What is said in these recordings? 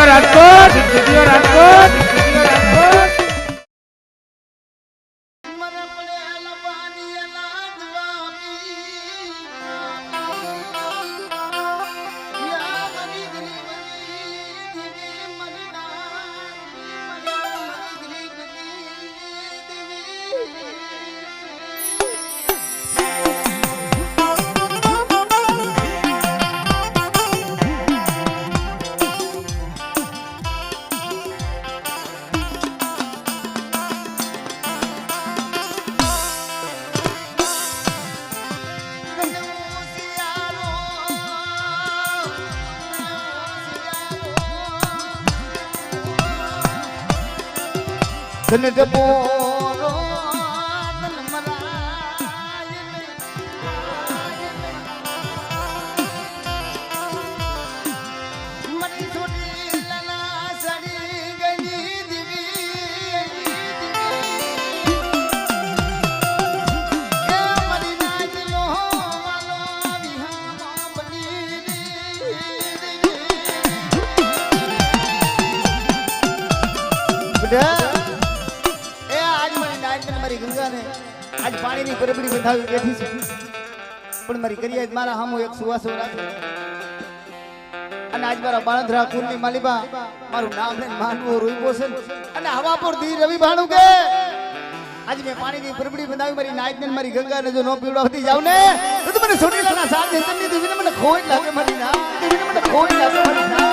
રાજકોટ તને ડબોરો आज पानी ની પરબડી બંધાવી બેઠી છે પણ મારી કરિયા મારા હામો એક સુવાસો રાખે અને આજ મારા બાળંધરા કુલની માલીબા મારું નામ લઈને માનવો રોઈબો છે અને હવા પર દી રવિ ભાણું કે આજ મે પાણી ની પરબડી બંધાવી મારી નાઈટ ને મારી ગંગા ને જો નો પીવડાવતી જાવ ને તો મને છોડી સના સાથ દે તને દીવીને મને ખોઈ લાગે મારી ના દીવીને મને ખોઈ લાગે મારી ના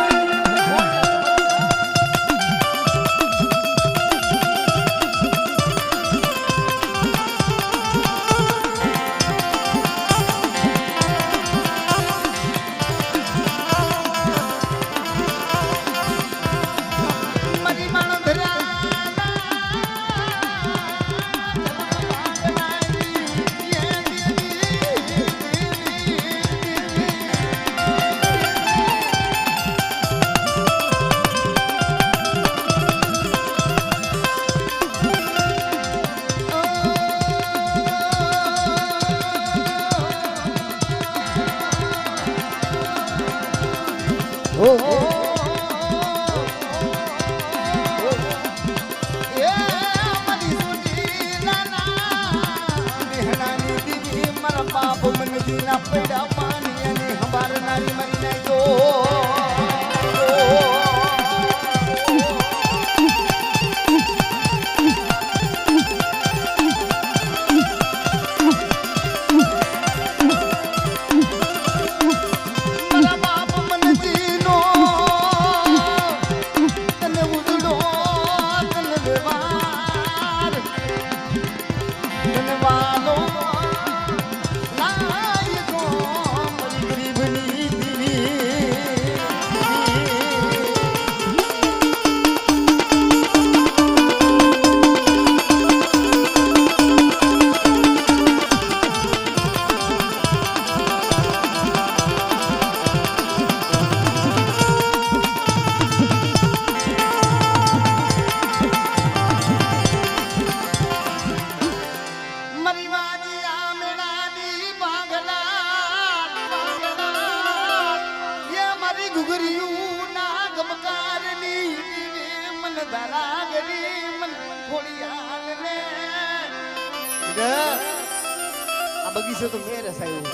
આ બગીચો તો મેં રસાયો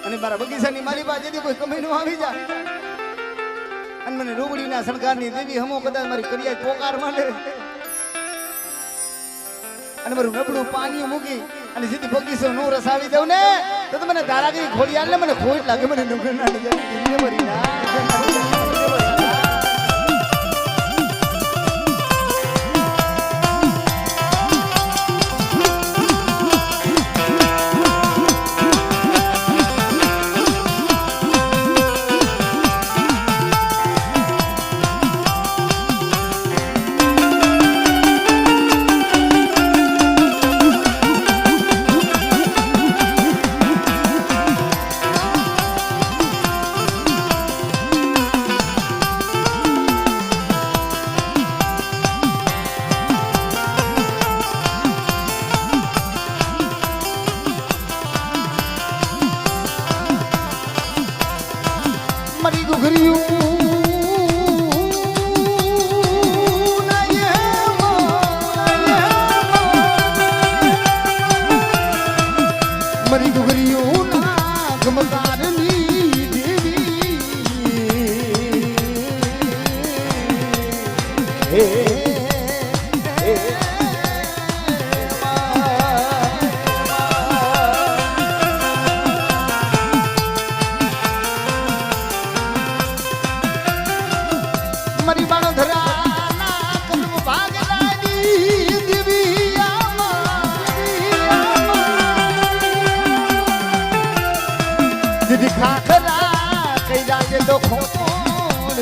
અને મારા બગીચાની મારી પાસે કોઈ કમાઈ નો આવી જાય અને મને રોબડીના શણગારની દેવી હમો કદાચ મારી કરિયા પોકાર માંડે અને મારું નબળું પાણી મૂકી અને સીધી બગીચો નો રસાવી દઉં ને તો મને દારાગીરી ખોડી આલે મને ખોટ લાગે મને નગર ના જાય મરી ના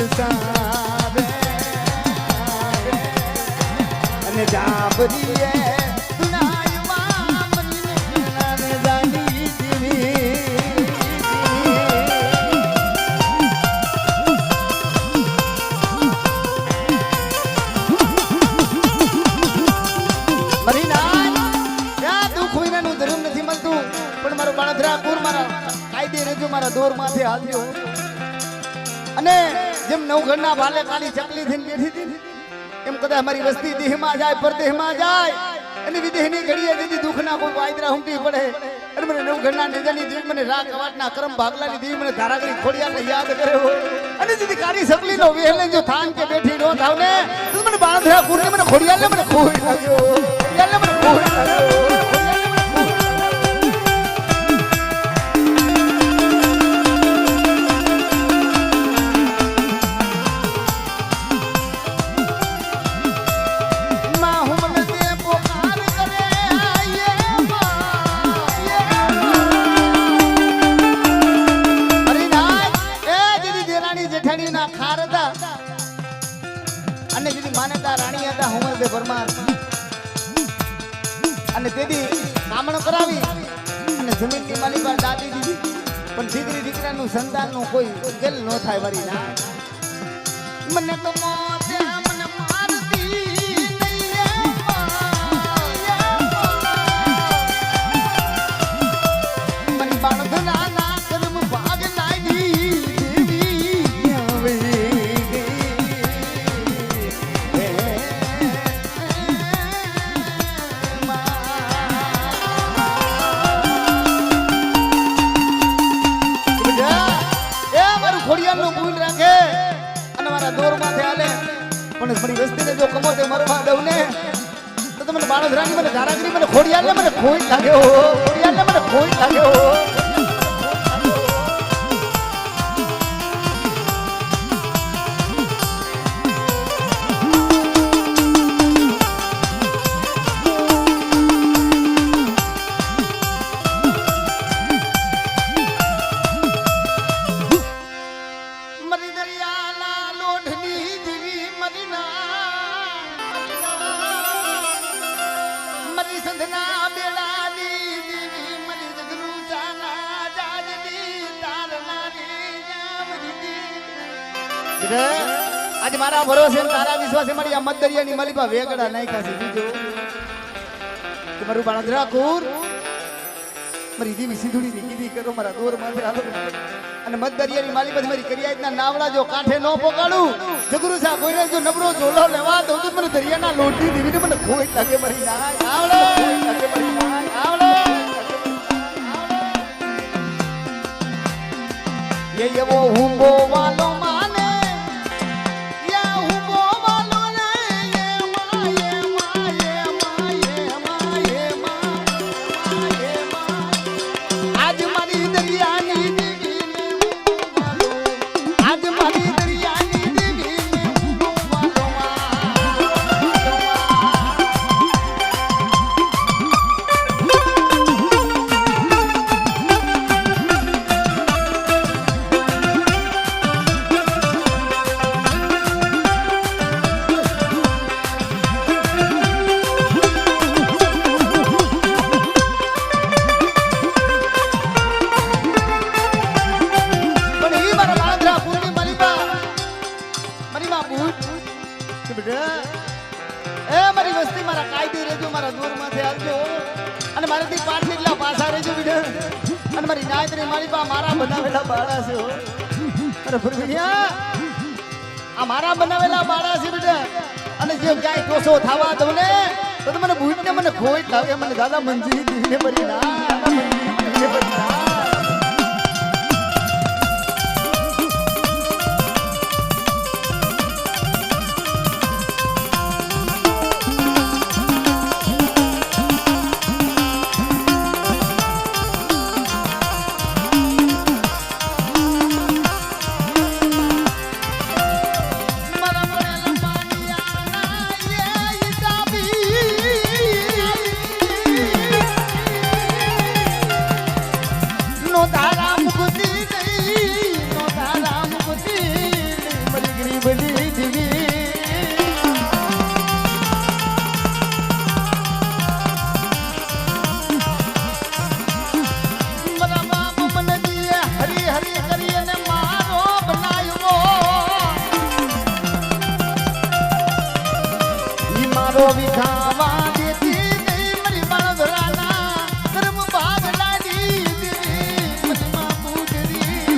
સારે અને જાબરીએ દુનાયમાં મને જાની જીવી મરી ના ત્યાં દુઃખ વિનાનું ધર્મ નથી મળતું પણ મારો બાળધરા કુર મારા કાયદે રેજો મારા દોર માથે હાલ્યો અને જેમ નવઘરના ભાલે કાલી ચકલી થઈને બેઠી હતી એમ કદાચ મારી વસ્તી દેહમાં જાય પરદેહમાં જાય અને વિદેહની ઘડીએ દીદી દુઃખના કોઈ વાયદરા હુંટી પડે અને મને નવઘરના નેજાની દેવી મને રા કવાટના કરમ ભાગલાની દેવી મને ધારાગરી ખોડિયાને યાદ કર્યો અને દીદી કાળી સકલીનો વેહલે જો થાન કે બેઠી નો થાવ ને તો મને બાળધરા કુરને મને ખોડિયાને મને ખોઈ લાગ્યો ખોડિયાને મને ખોઈ લાગ્યો અને દીદી માનતા રાણી હતા હુમલદે પરમાર અને તેથી કામણો કરાવી અને જમીનની માલિકા દાદી દીધી પણ દીકરી દીકરાનું સંતાનનું કોઈ ઉકેલ ન થાય વરી ના મને તો મોતે મને મારતી મન બાળધના ના કર્મ ભાગ લાગી દેવી આવે દોર માથે આલે પણ મારી વસ્તીને જો કમો તે મરવા દઉં ને તો તમને બાળધરાની મને ધારાગરી મને ખોડિયાને મને ખોઈ લાગ્યો ખોડિયાને મને ખોઈ લાગ્યો आज मारा भरोसे तारा विश्वासे मारी आ मदरियानी मलीबा वेगड़ा नाख्या છે બીજો કે મારું બાળધરા કુર મારી દીવી સિંધુડી ની કીધી કરો મારા દોર માથે હાલો અને મદરિયાની માલીબા મારી કરિયાતના નાવડા જો કાંઠે નો પોગાડું જગુરુ સા કોઈને જો નબરો ઝોલો લેવા તો મને દરિયાના લોટી દીવીને મને ખોઈ લાગે મારી ના આવડે ખોઈ લાગે મારી ના આવડે ये वो हुंबो वालो माने या हुंबो वालो ने ये मा आज मारी दरियानी देवी ने आज मारी दरियानी देवी ने हुंबो મારી નાયત્રી મારી બા મારા બનાવેલા બાળા છે હો અરે ફરવિયા આ મારા બનાવેલા બાળા છે બેટા અને જે ક્યાંય ટોસો થાવા દો ને તો મને ભૂઈને મને ખોઈ લાગે મને દાદા મંજી દીને ભરી ના દાદા મંજી દીને ભરી ના મારો વિખાવા દેતી નહીં મારી બાળધરાના ધર્મ ભાગ લાડી દેવી મનમાં પૂજરી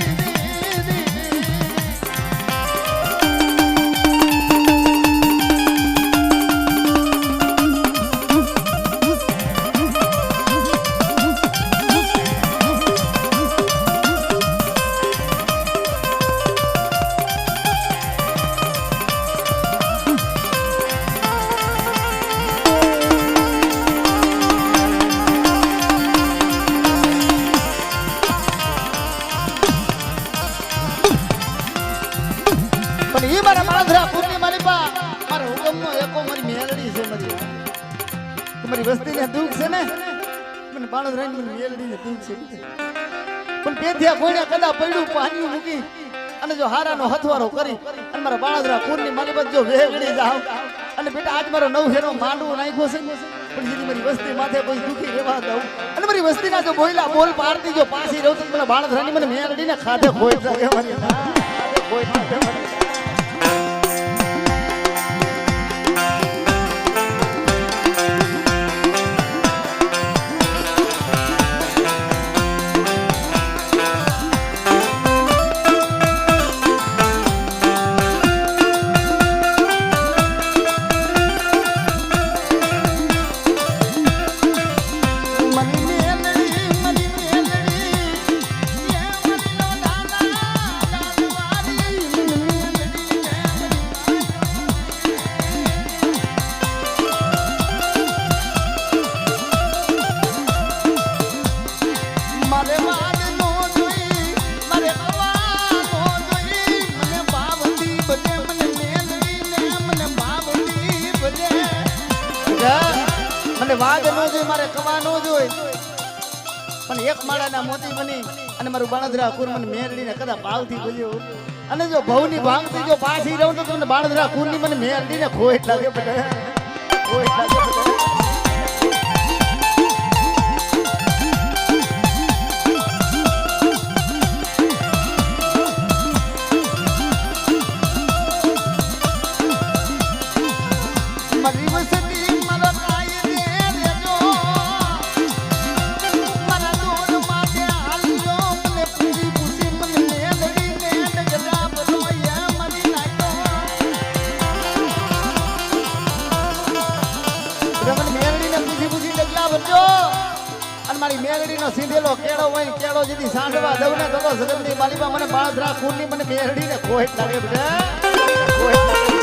પણ એ મારા માળધરા પૂર્ણિ મારી બા મારા હુકમનો એકો મારી મેલડી છે મારી તમારી વસ્તીને દુઃખ છે ને મને બાળધરાની મને મેલડીને દુઃખ છે પણ પેથિયા કોઈને કદા પડ્યું પાણી મૂકી અને જો હારાનો હથવારો કરી અને મારા બાળધરા પૂર્ણિ મારી બા જો વેગડી જાવ અને બેટા આજ મારો નવ હેરો માંડવો નાખ્યો છે પણ જેની મારી વસ્તી માથે કોઈ દુખી રહેવા દઉં અને મારી વસ્તીના જો બોયલા બોલ પાડતી જો પાછી રહું તો મને બાળધરાની મને મેલડીને ખાધે ખોઈ જાય મારી ખોઈ જાય મને વાદ નો જોઈ મારે કવા નો જોઈ પણ એક માળાના મોતી બની અને મારું બાળધરા કુર મને મેરડીને કદા ભાવથી બોલ્યો અને જો ભવની ભાંગતી જો પાછી રહું તો મને બાળધરા કુરની મને મેરડીને ખોટ લાગે બધા ખોટ લાગે બધા મારી મેલડીનો સીધેલો કેળો હોય કેળો જેથી સાંડવા દઉં ને તો જગતની બાલીમાં મને બાળધરા કુરની મને મેલડીને ખોટ લાગે બધા ખોટ લાગે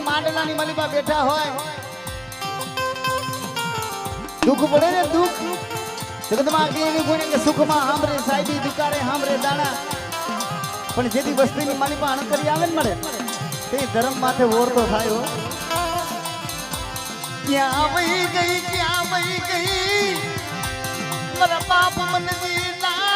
માંડલાની મલીમાં બેઠા હોય દુઃખ પડે ને દુઃખ જગતમાં કેની કોઈને કે સુખમાં હાંભરે સાહેબી દુકારે હાંભરે દાણા પણ જેથી વસ્તીની મલીમાં અણકરી આવે ને મળે તે ધર્મ માથે ઓરતો થાય હો ક્યાં વહી ગઈ મારા બાપ મને જીલા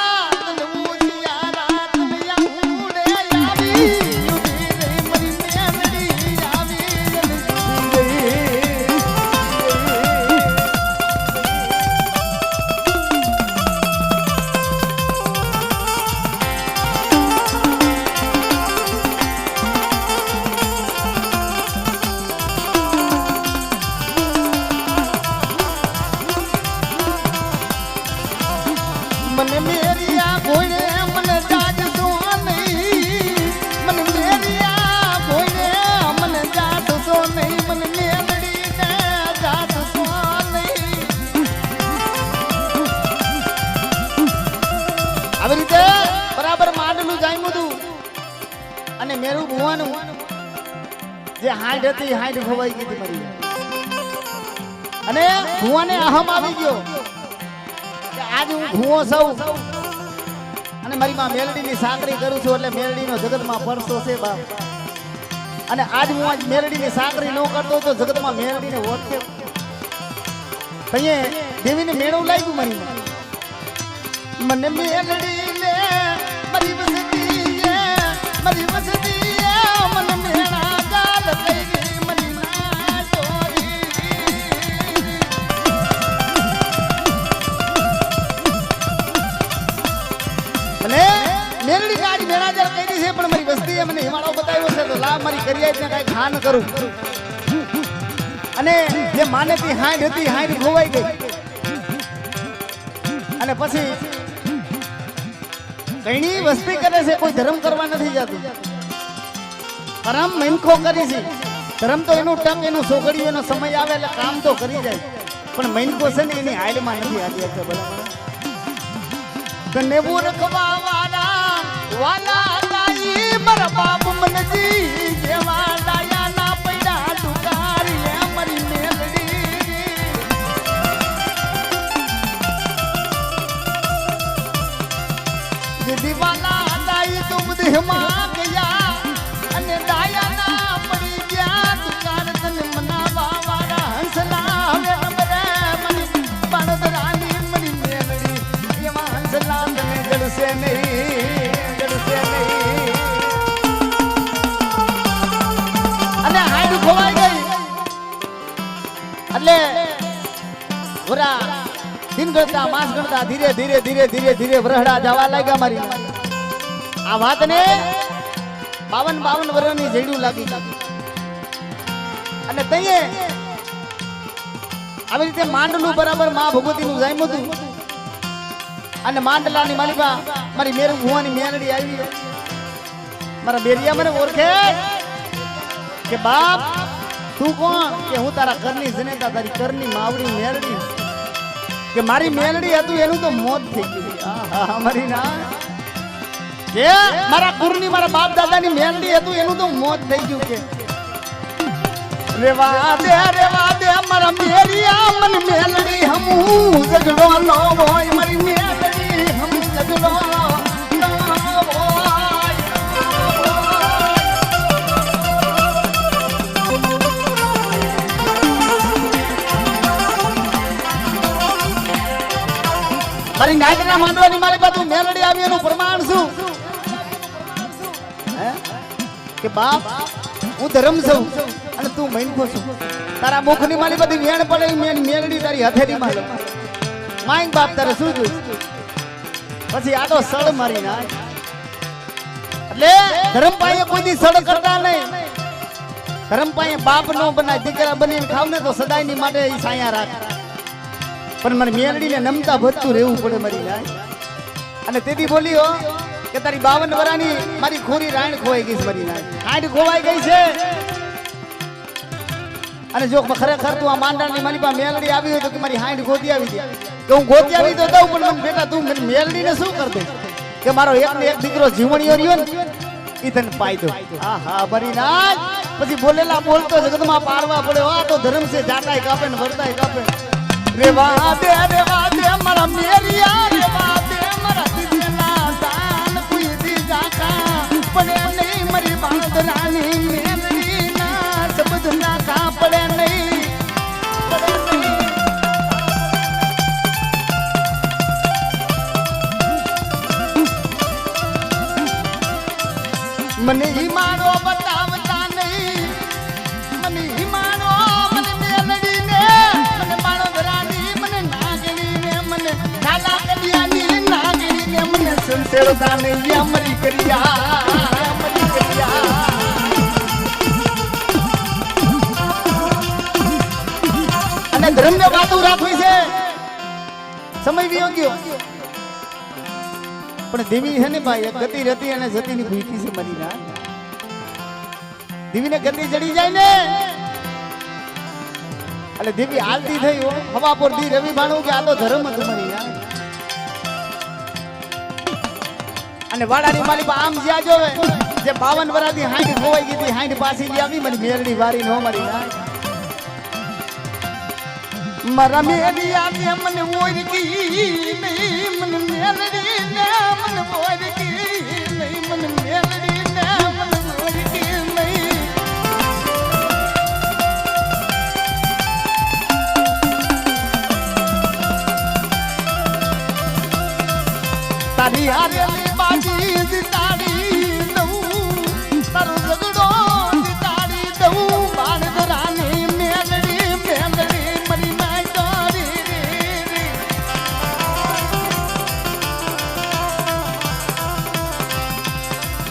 મને મેરિયા ભોળે મને જાજ સો નહીં મને મેરિયા ભોળે મને જાજ સો નહીં મને મેલડી ને જાજ સો નહીં આવી રીતે બરાબર માંડલું જામ્યું હતું અને મેરું ભુવાનું જે હાઈડ હતી હાઈડ ખવાઈ ગઈ હતી મારી અને ભુવાને અહમ આવી ગયો આજ હું ભૂવો સૌ અને મારી માં મેલડીની સાકરી કરું છું એટલે મેલડીનો જગતમાં પરસો છે બાપ અને આજ હું આજ મેલડીની સાકરી ન કરતો તો જગતમાં મેલડીને ઓળખે અહીંયા દેવીને મેળવું લાગ્યું મારી મને મેલડી ને મારી વસતી મારી વસતી મને મેળા ગાલ થઈ ગઈ મને ના ચોરી મને મેલડી ગાડી મેળા ગાલ કરી છે પણ મારી વસતીએ મને હિમાળો બતાવ્યો છે તો લાવ મારી કરિયાતને કાંઈ ખાન કરું અને જે માનેતી હાંડ હતી હાંડ ખોવાઈ ગઈ અને પછી ઘણી વસ્તી કરે છે કોઈ ધર્મ કરવા નથી જતું પરમ મનખો કરી છે ધર્મ તો એનું ટંગ એનું સોગડિયું એનો સમય આવે એટલે કામ તો કરી જાય પણ મનખો છે ને એની હાલમાં નથી આવી શકે બરાબર કને મૂર્ખવા વાલા વાલા લાઈ મારા બાપ મનજી જેવા લાયા ના પૈડા ડુકારી અમારી મેલડી દીવાલા દાઈ તુમ દેહમાં ગયા અને દાયાના પડી ગયા દુકાન તને મનાવા વાળા હંસલા હવે અમરે મની પાણદરાની મની મેલડી એમાં હંસલા તને જડશે નહીં અને હાઈડ ખોવાઈ ગઈ એટલે ઓરા દિન ગણતા માસ ગણતા ધીરે ધીરે ધીરે ધીરે ધીરે વરહડા જવા લાગ્યા મારી આ વાતને 52 વર્ષની જેડું લાગી અને તઈએ આવી રીતે માંડલું બરાબર માં ભગવતીનું જામ્યું હતું અને માંડલાની માલિકા મારી મેરુ ભુવાની મેલડી આવી મારા બેરિયા મને ઓળખે કે બાપ તું કોણ કે હું તારા ઘરની જનેતા તારી ઘરની માવડી મેલડી કે મારી મેલડી હતું એનું તો મોત થઈ ગયું આહા મારી ના કે મારા કુરની મારા બાપ દાદાની મેલડી હતું એનું તો મોત થઈ ગયું કે રેવા દે મારા મેરિયા મન મેલડી હમું ઝઘડો નો હોય મારી મેલડી હમું ઝઘડો નો હોય મારી નાયકના માંડવાની મારી બાજુ મેલડી આવી એનું પ્રમાણ શું કે બાપ હું ધર્મ છું અને તું મૈનખો છું તારા મુખની મારી બધી વેણ પડે મેલડી તારી હથેળી માં માંગ બાપ તારે શું જોઈશ પછી આ તો સળ મારી ના એટલે ધર્મ પાયે કોઈ દી સળ કરતા નહીં ધર્મ પાયે બાપ નો બનાય દીકરા બનીને ખાવ ને તો સદાય ની માટે એ સાયા રાખ પણ મારી મેલડીને નમતા ભરતું રહેવું પડે મારી નાય અને તેથી બોલ્યો કે તારી 52 વર્ષની મારી ખોરી રાયણ ખોવાઈ ગઈ છે મારી નાય હાંડ ખોવાઈ ગઈ છે અને જો ખરેખર તું આ માંડણની મારી પાસે મેલડી આવી હોય તો કે મારી હાંડ ગોતી આવી દે તો હું ગોતી આવી તો દઉં પણ મને બેટા તું મને મેલડીને શું કર દે કે મારો એક ને એક દીકરો જીવણીઓ રહ્યો ને ઈ તને પાઈ દો આહા મારી નાય પછી બોલેલા બોલતો જગતમાં પાડવા પડે આ તો ધર્મ છે જાતાય કાપે ને વર્તાય કાપે રેવા દે મારા મેરિયા રેવા દે મારા દીદીના દાન કોઈ દી જાકા પડે નહીં મારી બાંદરાની મેલડી ના શબ્દ ના કા પડે નહીં મને હિમાડો બતાવતા નહીં મને હિમાડો મને મેલડી ને મને બાણોદરાની મને નાગણી ને મને નાલા કડિયાની નાગણી ને મને સંસેળતા નહીં અમરી કર્યા અને ધર્મને વાતું રાખવી છે સમય વિયો ગયો પણ દેવી છે ને ભાઈ ગતિ રતી અને જતી ની ભૂખી છે મરી ના દેવીને ગતિ ચડી જાય ને એટલે દેવી હાલતી થઈ હો હવા પર દી રવિ ભાણું કે આ તો ધર્મ હતું મરી ના અને વાડાની માલી આમ જ્યાં જોવે જે 52 વર્ષથી હાંડ ખોવાઈ ગઈ હતી હાંડ પાછી લઈ આવી મને મેલડી વારી નો મરી ના મારા મેલિયા ને મને ઓળખી નહીં મને મેલડી ને મને ઓળખી નહીં મને મેલડી ને મને ઓળખી નહીં તારી હારેલી બાજી જીતાડી દઉં તારો ઝઘડો જીતાડી દઉં બાણદરાની મેલડી મેલડી મરી માય તારી રે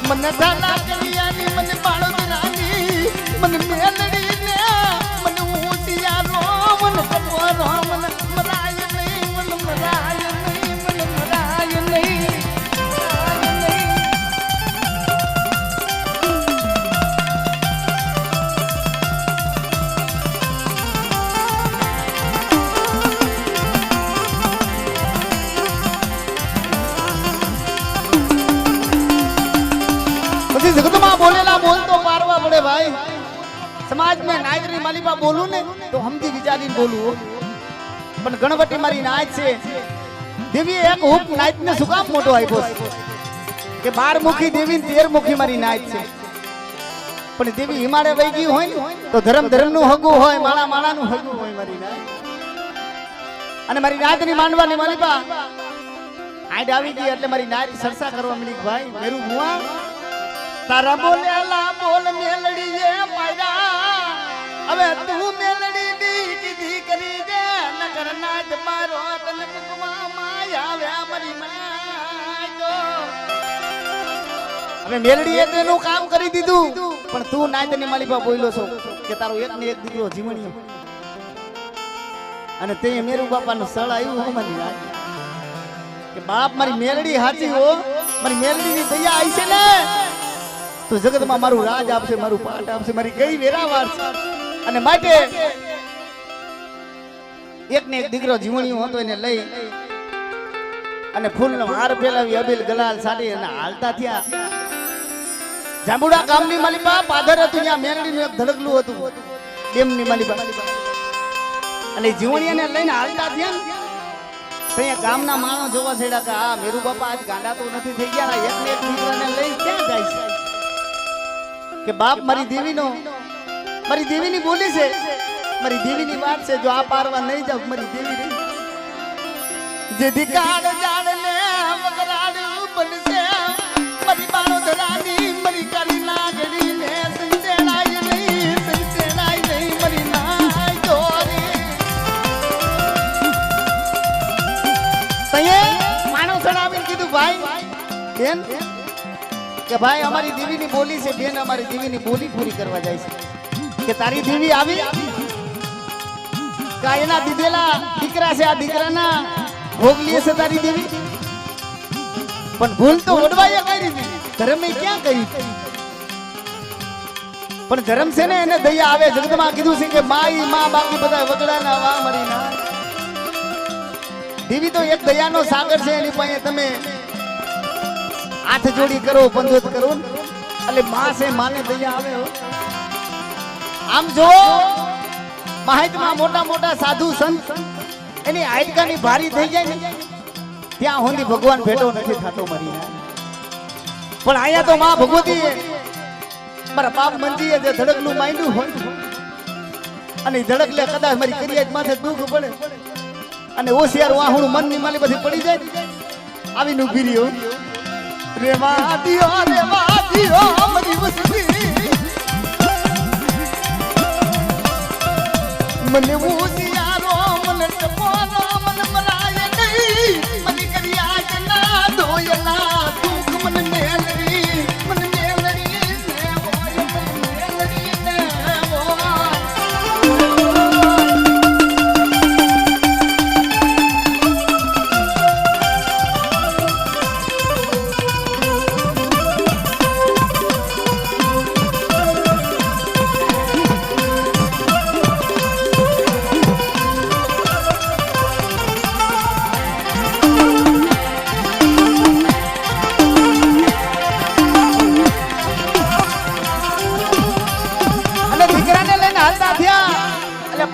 મને ધાલા કરિયાની મને બાણદરાની મને મેલડી ને મને ઊંટિયા રો મને કપરો મને મરાય નહીં મને મરાય નહીં મને મરાય નહીં પછી જગતમાં બોલેલા બોલ તો પારવા પડે ભાઈ સમાજ में नायकरी मालिबा बोलूं ने तो हमदी विचारीने बोलूं पण गणपति मारी नाच છે દેવી એક હુક નાચ ને શું કામ મોટો આપ્યો કે 12 મુખી દેવી 13 મુખી મારી નાચ છે પણ દેવી હિમાળે વઈ ગઈ હોય ને તો ધર્મ ધર્મ નું હગું હોય માળા માળા નું હગું હોય મારી નાચ અને મારી નાચ ની માનવાની માલિબા આડ આવી ગઈ એટલે મારી નાચ સરસા કરવા મળી ભાઈ મેરું મુઆ તારા બોલેલા બોલ મેલડી એ પાયરા હવે તું મેલડી દી કીધી કરી દે નગર નાચ મારો તને કુકમા માય આવ્યા મરી માય તો હવે મેલડી એ તેનું કામ કરી દીધું પણ તું નાચની માલિબા બોલ્યો છો કે તારો એક ને એક દીકરો જીવણિયો અને તે મેરુ બાપાનું સળ આવ્યું હો મારી નાચ કે બાપ મારી મેલડી હાચી હો મારી મેલડી ની દયા આવી છે ને તો જગતમાં મારું રાજ આપશે મારું પાટ આપશે મારી ગઈ વેરાવાર અને માટે એક ને એક દીકરો જીવણિયો હતો એને લઈ અને ફૂલનો હાર ફેલાવી અબીલ ગલાલ સાડી અને હાલતા થયા જાંબુડા ગામની માલિબા પાદર હતું ત્યાં મેલડીનું એક ધડકલું હતું ડેમની માલિબા અને જીવણિયાને લઈને હાલતા થયા ને ત્યાં ગામના માણસો જોવા છેડા કે આ મેરુ બાપા આજ ગાંડા તો નથી થઈ ગયા એક ને એક દીકરાને લઈને ક્યાં જાય છે કે બાપ મારી દેવીની બોલી છે મારી દેવીની વાત છે જો આ પારવા નહીં જાવ મારી દેવી રહી જે દિકાળ જાણ ને વગરાડ બનશે મારી બાળો ધરાની મારી કાલી નાગડી ને સંતેડાય નહીં મારી નાય દોરી તયે માણો સડાવીને કીધું ભાઈ બેન કે ભાઈ અમારી દેવીની બોલી છે બેન અમારી દેવીની બોલી પૂરી કરવા જાય છે કે તારી દેવી આવી કા એના દીધેલા દીકરા છે આ દીકરાના ભોગ લે છે તારી દેવી પણ ભૂલ તો ઓડવાય કરી દીધી ધર્મે ક્યાં કરી પણ ધર્મ છે ને એને દયા આવે જગતમાં કીધું છે કે માઈ માં બાકી બધા વગડાના વા મરી ના દેવી તો એક દયાનો સાગર છે એની પાસે તમે હાથ જોડી કરો બંધોત કરો એટલે માં છે માને દયા આવે હો આમ જો માહિતમાં મોટા મોટા સાધુ સંત એની હાડકાની ભારી થઈ જાય ને ત્યાં હોંદી ભગવાન ભેટો નથી થતો મરી પણ અહીંયા તો માં ભગવતી મારા બાપ મંજીએ જે ધડકલું માંડ્યું હોય અને ધડકલે કદાચ મારી કરિયાત માથે દુઃખ પડે અને હોશિયાર વાહુણું મનની માલી બધી પડી જાય આવીને ઊભી રહ્યો રેવા દિયો મારી વસતી મને ઉજિયારો મને ટપોરો મને મરાય નહીં મને કરિયા જના દોયલા દુઃખ મને મેલડી ને હોય મેલડી ને હોય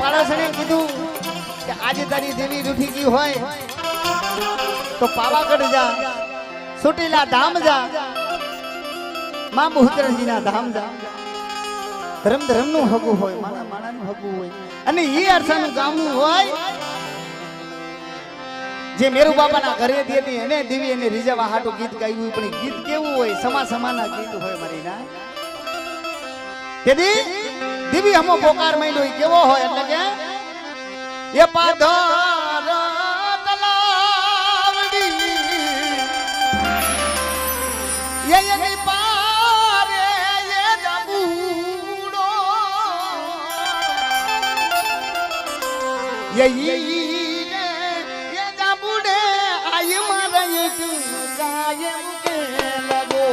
પાડોશીને કીધું કે આજે તારી દેવી રૂઠી ગઈ હોય તો પાવાગઢ જા સુટીલા ધામ જા માં બહુચરણજીના ધામ જા ધર્મ ધર્મનું હગું હોય માણા માણાનું હગું હોય અને ઈ અરસાનું ગામનું હોય જે મેરુ બાબાના ઘરે દેતી એને દેવી એને રીઝવવા હાટું ગીત ગાયું પણ ગીત કેવું હોય સમા સમાના ગીત હોય મારી ના કેદી દેવી હમો પોકાર માંડ્યો કેવો હોય એટલે કે એ પાધર તલાવડી એની પારે એ જાબુડો એ જાબુડે આય મારે કાયમ કે લગો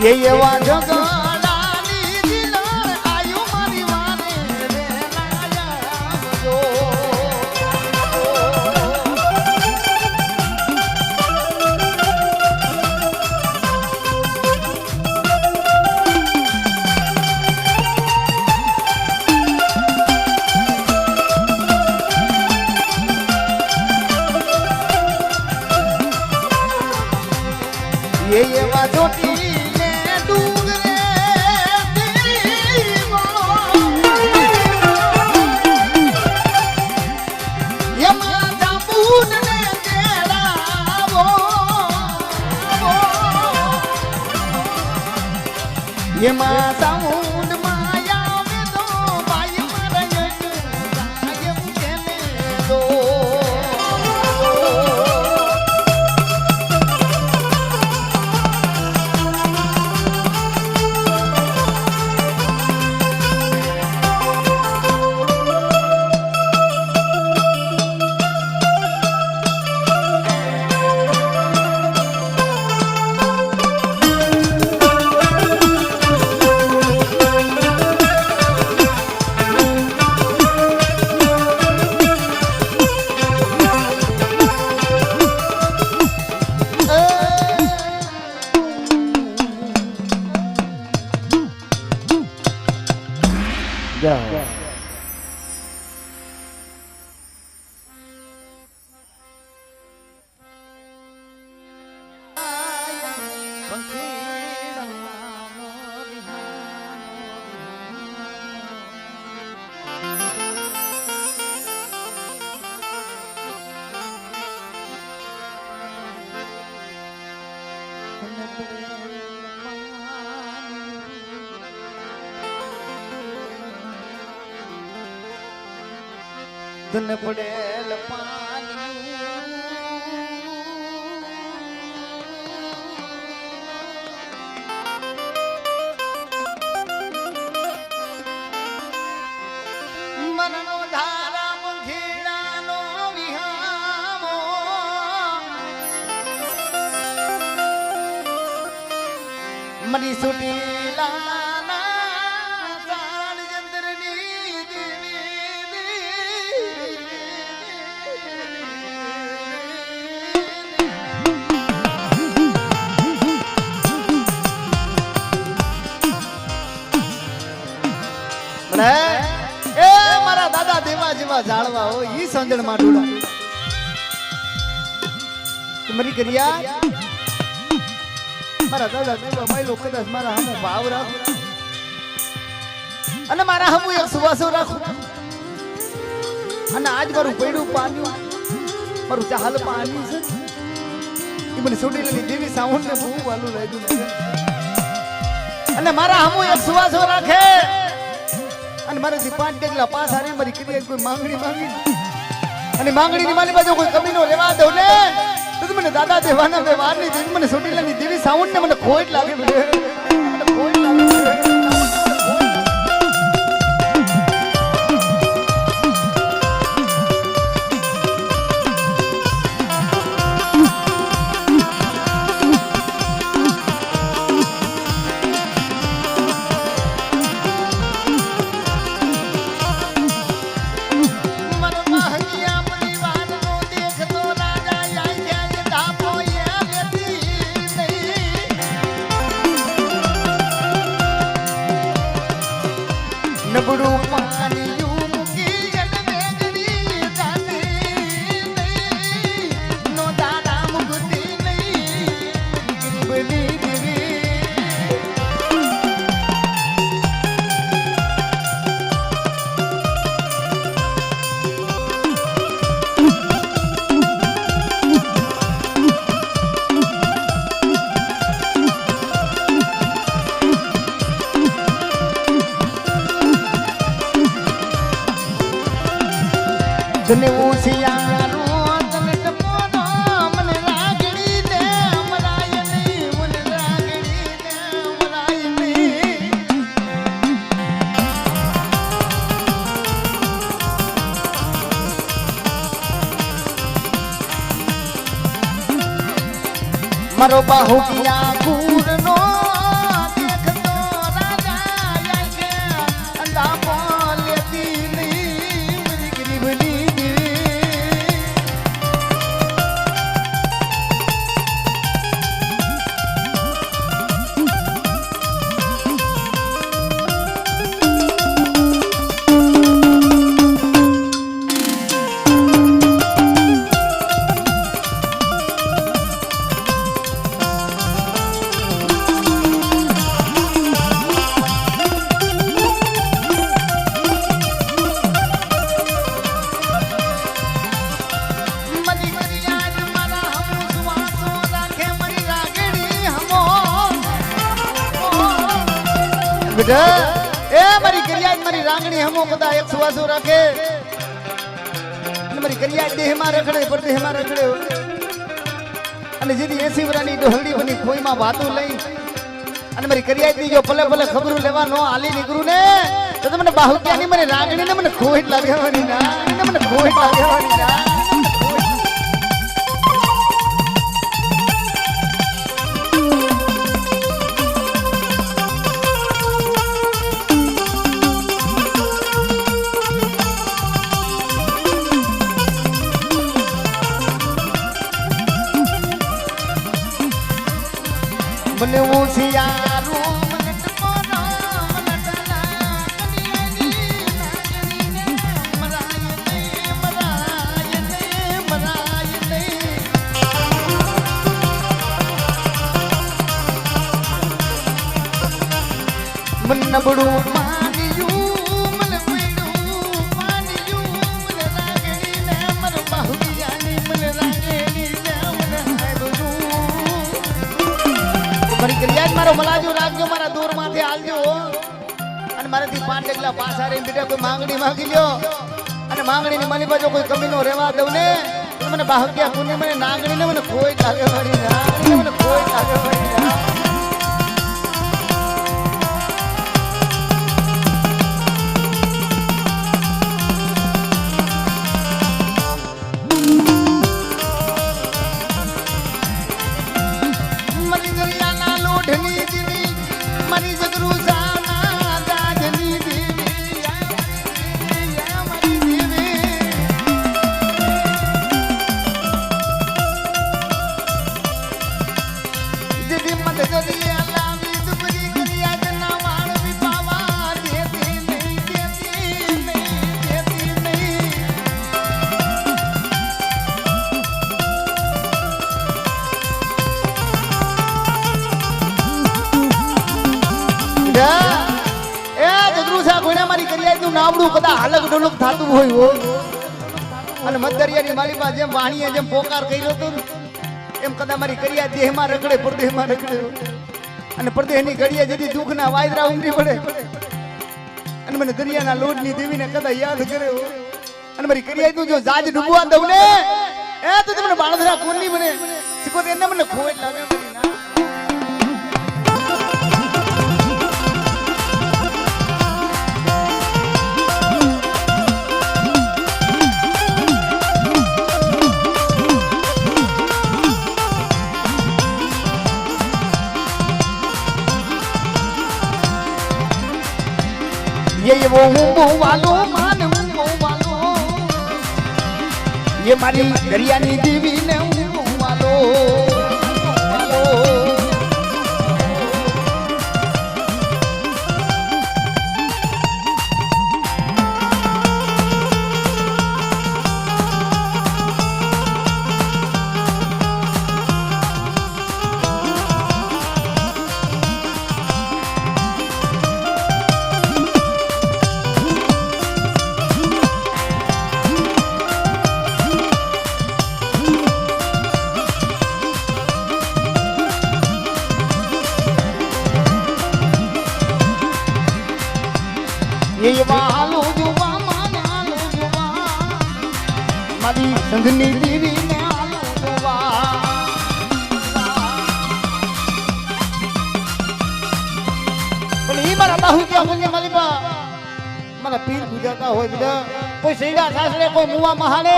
એવા જગડાની દિલર આયુ મારી વાને રે લાયા એવા જોટી એમાં સાઉન્ડ માયા મે તો ભાઈ મારે કાયમ કેમે દો ધન પડેલ પાણી મનનો ધારા મુખીડાનો વિહામો મરી સુટીલા એ મારા દાદા દેવા જેવા જાળવા હોય ઈ સંજણ માં ઢોળા મરી કર્યા મારા દાદા દેવા માયલો કદાચ મારા હમો ભાવ રાખો અને મારા હમો એક સુવાસો રાખો અને આજ મારું પૈડું પાન્યું મારું ચાહલ પાણી છે એ મને છોડી દેવી સાઉન્ડ ને બહુ વાલું લાગ્યું અને મારા હમો એક સુવાસો રાખે અને મારે 5 ડગલા પાસ આરે મારી ક્રિયા કોઈ માંગણી અને માંગણી ની માલી બાજુ કોઈ કમી નો લેવા દઉં ને તો મને દાદા દેવાના બે વાર ની દેવી મને સોટીલાની દેવી સાઉન્ડ ને મને ખોટ લાગે મને ખોટ લાગે નબળું પાણીયું મૂકી અને મેઘડી જાતી નહીં નો દાડા મુગતી નહીં તને ઓસિયારો તલટ મોનો મને રાગડી દે મરાય નહીં મને રાગડી દે મરાય નહીં મારો બાહુ કિયા કુરનો દેખતો રાજા આકે અંધા બોલેતી નહીં મારી ગરીબની બેટા એ મારી કરિયાજ મારી રાંગણી હમો કદા એક સુવાસો રાખે અને મારી કરિયાજ દેહમાં રખડે પર દેહમાં રખડે અને જેથી 80 વરાની ડોહડી બની ખોઈમાં વાતું લઈ અને મારી કરિયાજ ની જો ભલે ભલે ખબરું લેવા નો આલી નીકળું ને તો મને બાહુક્યાની મને રાંગણી ને મને ખોઈટ લાગવાની ના મને ખોઈટ લાગવાની ના મને ઓસિયારો મને ટકોનો મને તલા કડિયાની મરાય નહીં મરાય નહીં મરાય નહીં મન નબળું માન્યું મને પીડું માન્યું મને રાગણી ને મર બાહુડિયાની મને રાગણી ને મને હાયરું મારી કરિયાજ મારો મલાજો રાખજો મારા દૂર માંથી આલજો અને મારાથી 5 ડગલા પાછા રહીને બેટા કોઈ માંગણી માંગી લ્યો અને માંગણી ની માલી બાજુ કોઈ કમી નો રહેવા દઉં ને તો મને બાહુક્યા કુને મને નાગણી ને મને કોઈ લાગે વળી નાગણી મને કોઈ લાગે વળી નાવડું કદા હાલક ડોલક થાતું હોય અને મધદરિયાની માલીમાં જેમ વાણીએ જેમ પોકાર કર્યો હતો એમ કદા મારી કરિયા દેહમાં રખડે પરદેહમાં રખડે અને પરદેહની ઘડીએ જેથી દુઃખના વાયદરા ઉમરી પડે અને મને દરિયાના લોટની દેવીને કદા યાદ કર્યો અને મારી કરિયાનું જો જાજ ડૂબવા દઉં ને એ તો તમને બાળધરા કોની બને શીખો એને મને ખોટ લાગે ये वो वालो मान वालो ये मारी दरियानी देवी ने वालो ये वालो जुबा मानो जुबा સંઘની દેવીને આલો દુવા પણ ઈ મારા બાહુ ક્યાં મુની માલિબા મારા પીર ગુજાતા હોય બધા કોઈ સૈડા સાસરે કોઈ મુવા મહાને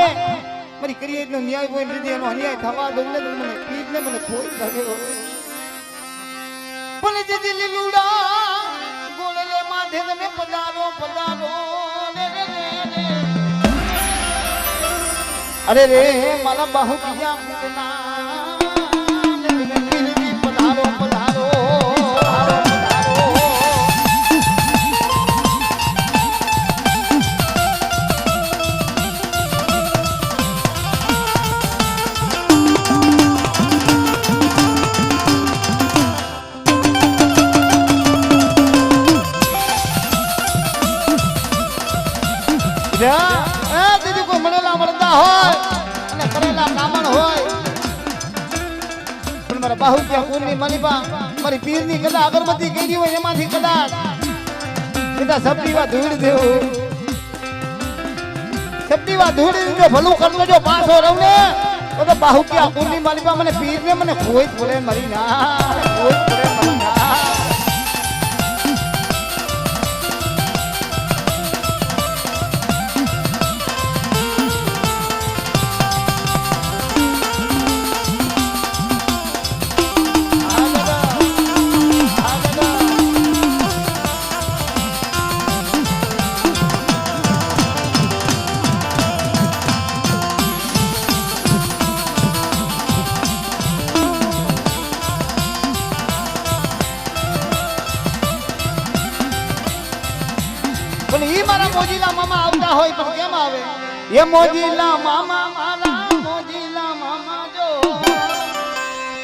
મારી કરીએ એટલો ન્યાય હોય નથી એનો અન્યાય થવા દઉં ને મને પીર ને મને કોઈ લાગે પણ જે લીલુડા ગોળલે માથે તમે પધારો પધારો અરે રે મારા બાહુ બીજા પધારો પધારો દીદી કોઈ મળેલા મળતા હોય અને કરેલા કામણ હોય પણ મારા બાહુ ક્યાં કુંડની માલિબા મારી પીરની કદા અગરબત્તી કરી હોય એમાંથી કદાચ સીધા સબડીવા ધૂળ દેવું સબડીવા ધૂળ દે ભલું કરતો જો પાછો રહું ને તો બાહુ ક્યાં કુંડની માલિબા મને પીરને મને કોઈ જ પડે મારી ના કોઈ જ પડે મારી ના મોજીલા મામા આવતા હોય પણ કેમ આવે એ મોજીલા મામા મારા મોજીલા મામા જો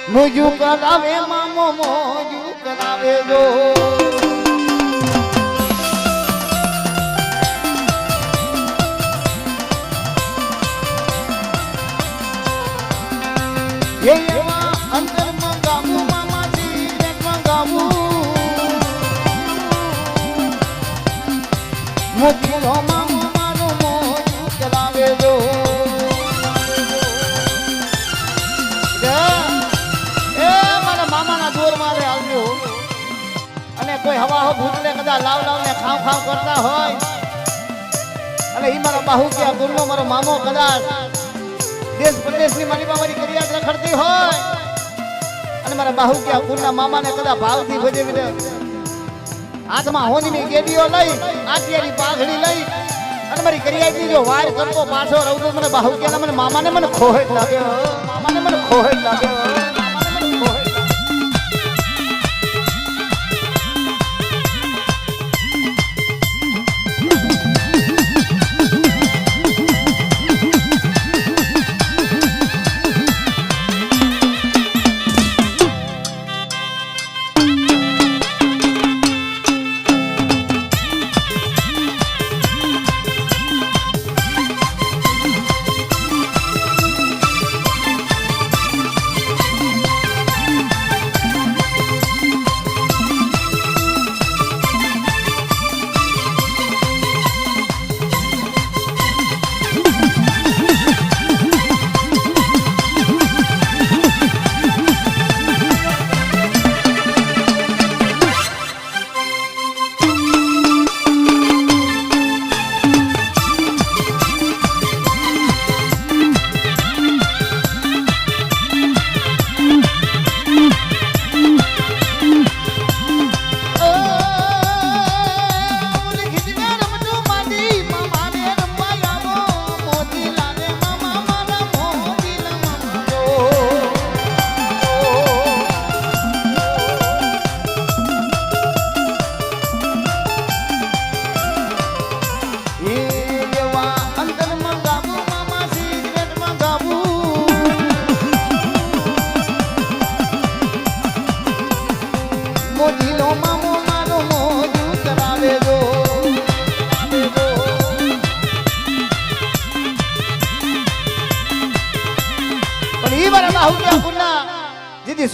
મોજુ કરાવે મામો મોજુ કરાવે જો એ એવા અંતર મંગાવું મામા થી મંગાવું મોજીલો મામો મારો મોજુ કરાવે જો એ મારા મામાના દોર મારે આવ્યો અને કોઈ હવા હો ભૂતલે કદા લાવ લાવ ને ખાવ ખાવ કરતા હોય અને ઈ મારા બાહુ કે ગુરનો મારો મામો કદાચ દેશ પ્રદેશની મારી મારી કરિયાત રખડતી હોય અને મારા બાહુ કે ગુરના મામાને કદા ભાવથી ભજે હાથમાં હોનીની ગેડીઓ લઈ આટિયાની પાઘડી લઈ અને મારી કરિયાતની જો વાર કરતો પાછો રહું તો મને બાહુ કે મને મામાને મને ખોહેટ લાગે મામાને મને ખોહેટ લાગે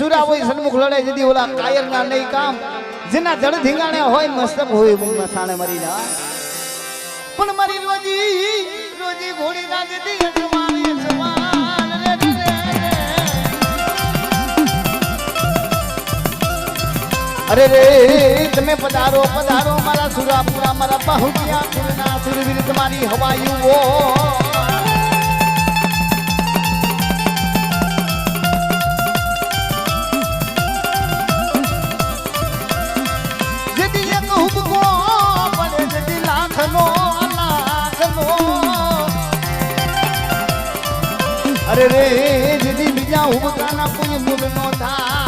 સુરા હોય સન્મુખ લડે જદી ઓલા કાયર ના નહીં કામ જેના જડ ધીંગાણે હોય મસ્તક હોય મુંગમાં સાણે મરી જાય પણ મારી રોજી રોજી ઘોડી ના જતી મારી અરે રે તમે પધારો પધારો મારા સુરાપુરા મારા બાહુડિયા કુળના સુરવીર તમારી હવાયુઓ જેદી એક હુબકો પડે જેદી લાખનો અરે રે જેદી બીજા હુબકાના કોઈ મૂળ નો થાય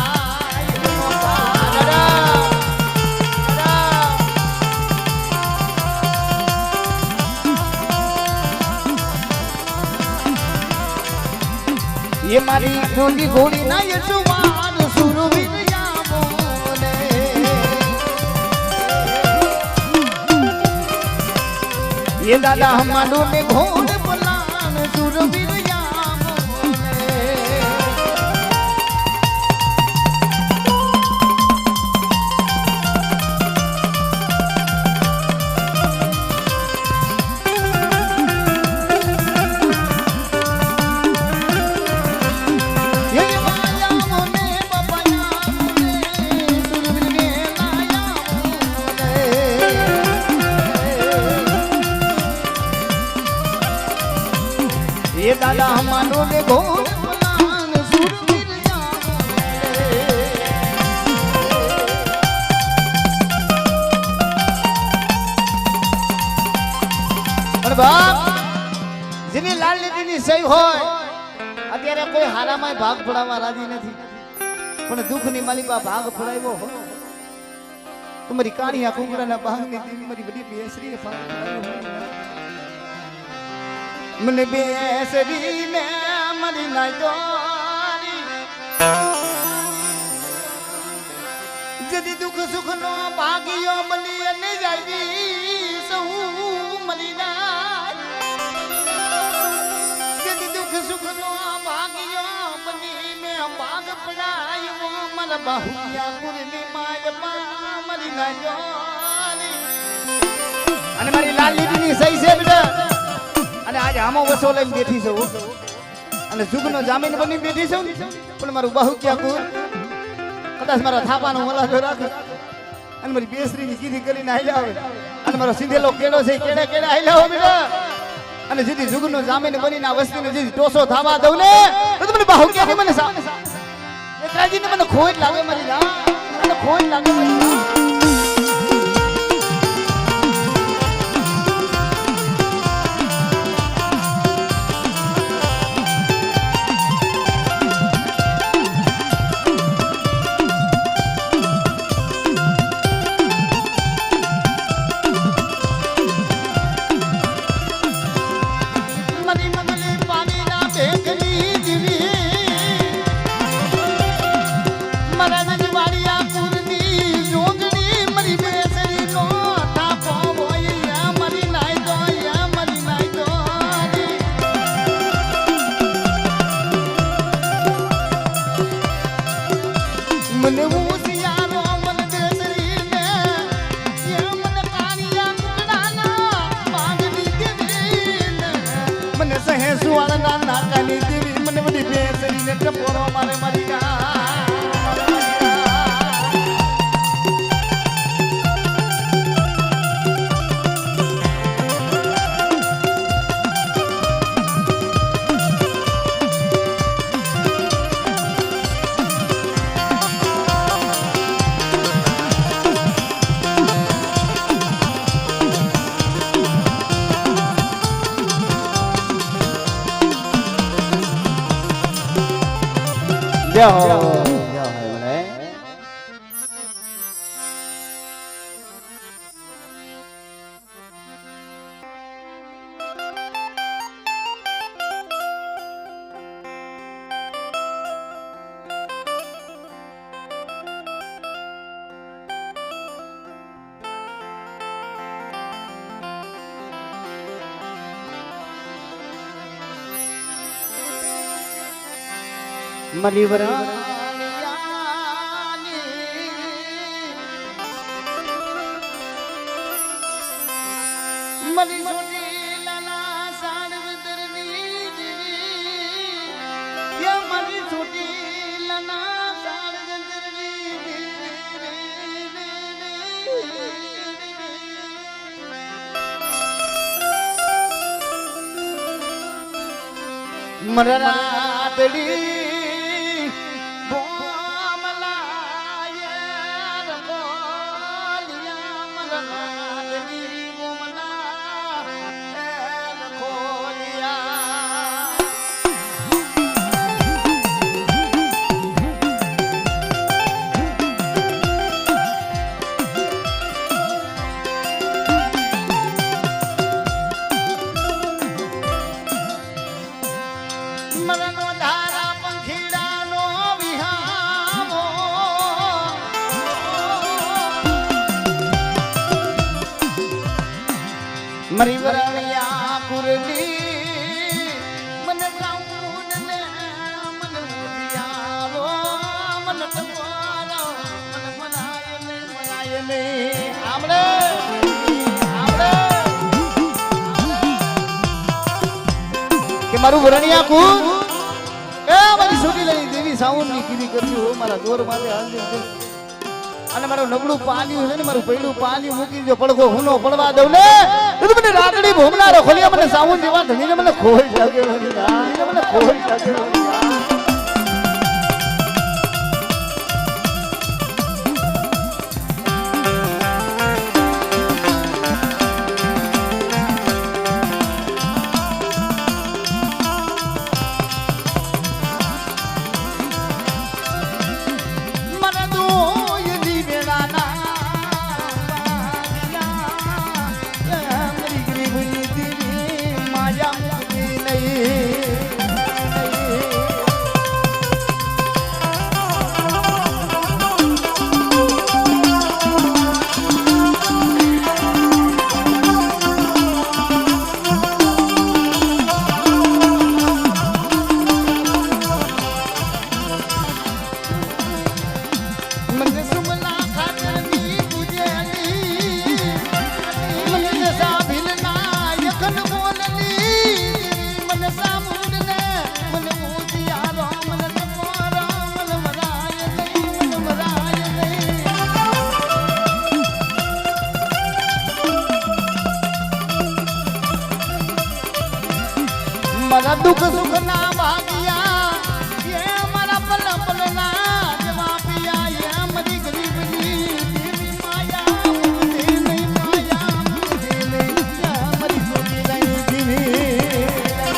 ये मारी डोली घोड़ी ना ये सुवार सुरवीर यामोने ये दादा हमारो में घोड़ बुलान सुरवीर ये दादा हमारो ने घोड़ बुलान सुरवीर यामोने बाप જેની લાલ લીટીની સહી હોય અત્યારે કોઈ હારામાં ભાગ પડાવવા રાજી નથી પણ દુઃખની માલિકા ભાગ પડાવ્યો હો તમારી કાળિયા કુંગરાના ભાગની મારી બધી બેસરી ભાગ મને બેસરી ને મારી નાઈ જદી દુઃખ સુખ નો ભાગ્યો મળી અને જાવી સૌ મળી ના જદી દુઃખ સુખ નો ભાગ્યો મળી મે ભાગ પડાયો મારા બાહુયા પુરની માય મળી ના અને મારી લાલ લીટીની સહી છે બેટા અને આજ આમો વસો લઈને બેઠી છું અને જુગનો જામીન બની બેઠી છું પણ મારું બાહુકિયા કુર કદાચ મારા થાપાનો મલાજો રાખે અને મારી બેસરીની કીધી કરીને આઈલા આવે અને મારો સીધેલો કેડો છે કેડે કેડે આઈલા હો બેટા અને જીધી જુગનો જામીન બનીને આ વસ્તીને જીધી ટોસો થાવા દઉં ને તો મને બાહુકિયાની મને એકાજીને મને ખોટ લાગે મારી ના મને ખોટ લાગે મારી ના મને ઉસિયારો મન દેસરી ને એ મન કાળિયા કુકડાના માંગની દેવી મને સહે સુવાળના નાકાની દેવી મને બધી બેસરી ને ટપોરો મારે મારી જય હો જય હો મને મલીવરા મલી છોટી લાલા સાડવદરની દેવી યા મલી છોટી લાલા સાડવદરની દેવી મરરાતડી મરી વરણિયા કુરલી મને ગાઉન ને મને મુદિયારો મને ટકોરો મને મનાય ને આમળે કે મારું વરણિયા કુર એ મારી છોડી લઈ દેવી સાઉન્ડ ની કીધી કરજો મારા દોર માથે હાલ અને મારું નબળું પાલ્યું છે ને મારું પહેલું પાલ્યું મૂકી દો પડઘો હુનો પડવા દઉં ને તો મને રાતડી ભોમનારો ખોલિયા મને સાઉન્ડ જેવા ધણીને મને ખોઈ લાગે મને ખોઈ લાગે મારા દુઃખ સુખ ના ભાગ્યા એ મારા પલ પલ ના જવા પિયા એ મારી ગરીબની દેવી માયા મુજે નહીં માયા મુજે નહીં મારી છોડી લઈ દેવી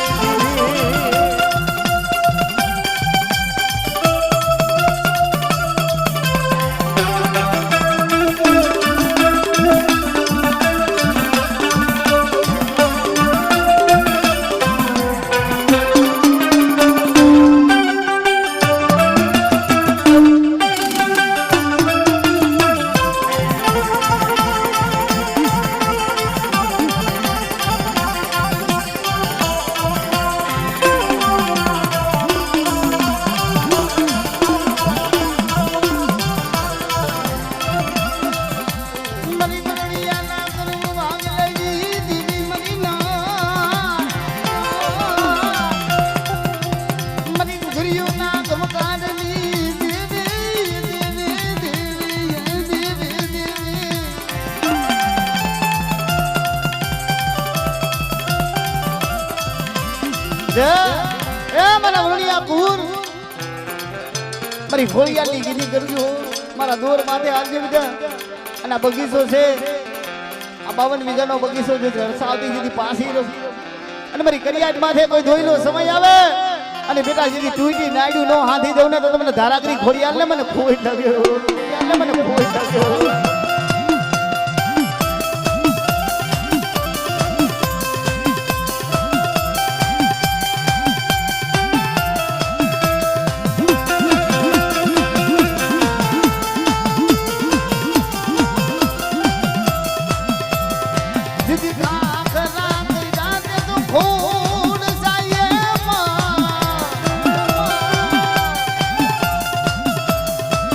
મારી ફોળિયાની ગીની કરજો મારા દોર માથે આવજે બધા અને આ બગીચો છે આ 52 વીઘાનો બગીચો છે રસાવતી જેથી પાસી અને મારી કરિયાજ માથે કોઈ ધોઈનો સમય આવે અને બેટા જેથી ટૂટી નાડ્યું નો હાથી દઉં ને તો તમને ધારાકરી ખોડિયાલ ને મને ખોઈ લાગ્યો મને ખોઈ લાગ્યો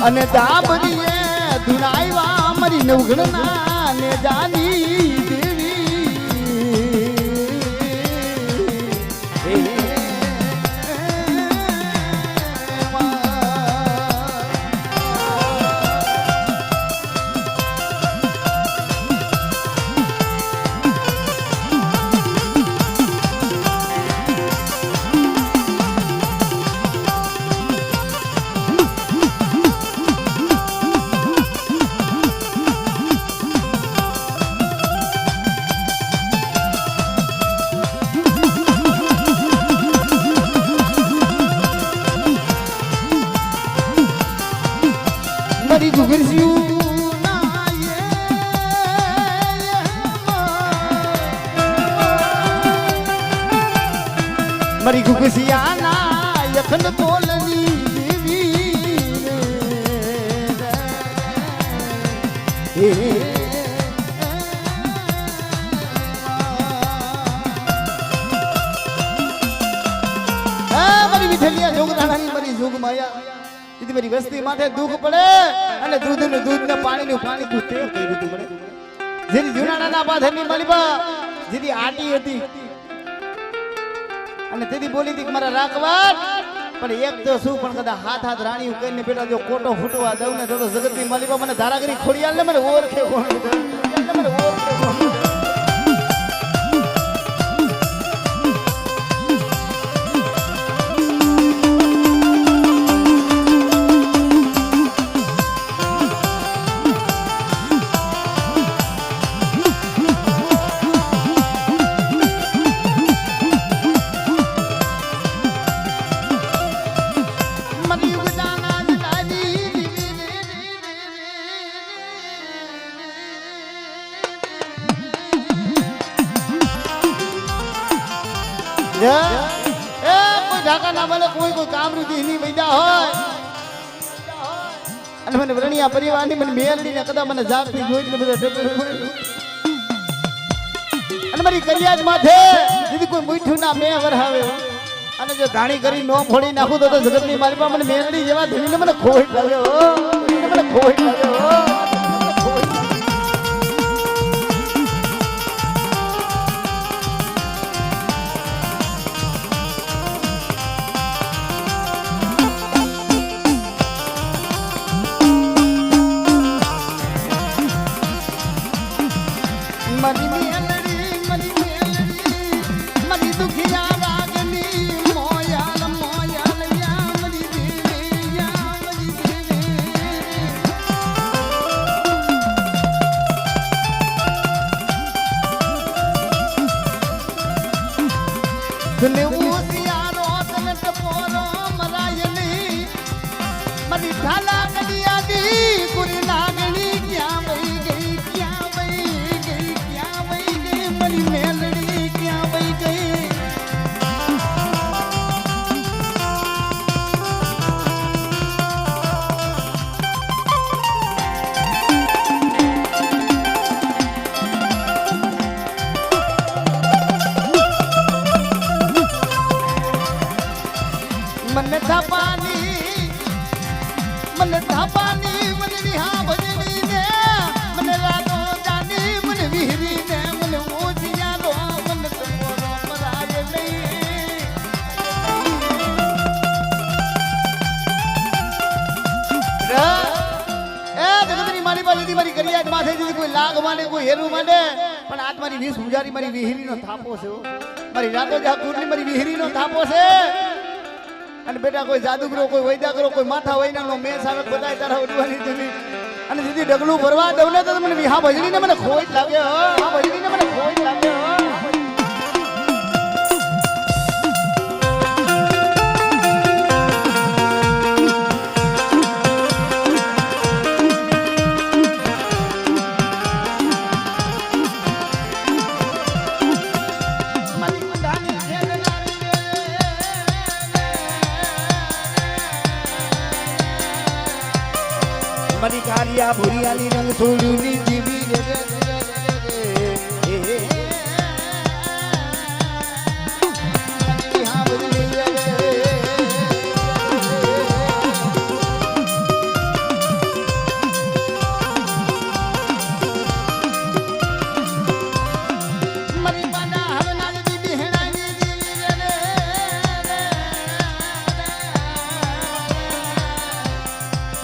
અને દાબરીએ ધુનાઈવા મારી નવઘણના ને જાની દેવી મારી ઘુઘરસિયું મારી ઘુઘસિયાના યખન તોલની દેવી મારી વિઠલિયા જોગરાણાની મારી જોગ માયા ઈથી મારી વસ્તી માથે દુઃખ પડે અને દૂધનું દૂધ ને પાણીનું પાણી તું તે કઈ રીતે પડે જેની જુનાણાના પાથરની માલિબા જેની આટી હતી અને તેદી બોલી હતી કે મારા રાખવા પણ એક તો શું પણ કદા હાથ હાથ રાણીઓ કહીને બેટા જો કોટો ફૂટવા દઉં ને તો જગતની માલિબા મને ધારાગરી ખોડિયાલ ને મને ઓળખે કોણ મને ઓળખે કોણ કોઈ ઢાકા ના બને કોઈ કામરૂ દીની વૈદા હોય અને મને વ્રણિયા પરિવારની મને મેલડી ને કદા મને જાગતી જોઈ ને બધા અને મારી કરિયાજ માથે દીદી કોઈ મીઠું ના મેં વરહાવે અને જો ધાણી કરી નો ફોડી નાખું તો જગતની મારી પાસે મને મેલડી જેવા ધણીને મને ખોટ લાગ્યો મને ખોટ લાગ્યો તને ઉસિયારો તને ટપોરો મરાયની મની ઢાલા કડિયાની કુરી લાગણી ક્યાં વઈ ગઈ મની મેલડી ક્યાં વઈ ગઈ મને થાપાની મને વિહા ભજની ને મને લાગો જાની મને વિહરી ને મને ઓજિયાલો મને તમોરો મરાય નહીં જગતની મારી પાસે મારી કરિયાજ માથે કોઈ લાગ માંડે કોઈ હેરું માંડે પણ આજ મારી 20 પૂજારી મારી વિહરીનો થાપો છે મારી રાતો જાકુરની મારી વિહરીનો થાપો છે અને બેટા કોઈ જાદુગરો કોઈ વૈદાગરો કોઈ માથા વૈનાનો મેસ આવે બધાય તારા ઉડવાની દીધી અને દીદી ડગલું ભરવા દઉં ને તો મને વિહા ભજડીને મને ખોટ લાગ્યો હા ભજડીને મને ખોટ લાગ્યો મારી કાલિયા ભુરિયાની રંગ છોડ્યુંની જીવી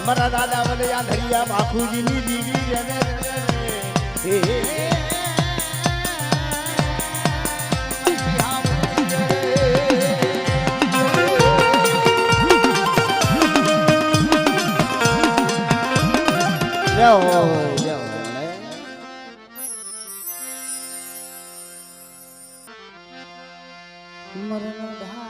મારા દાદા વલે આ ધરિયા બાપુજીની દીવી મરણ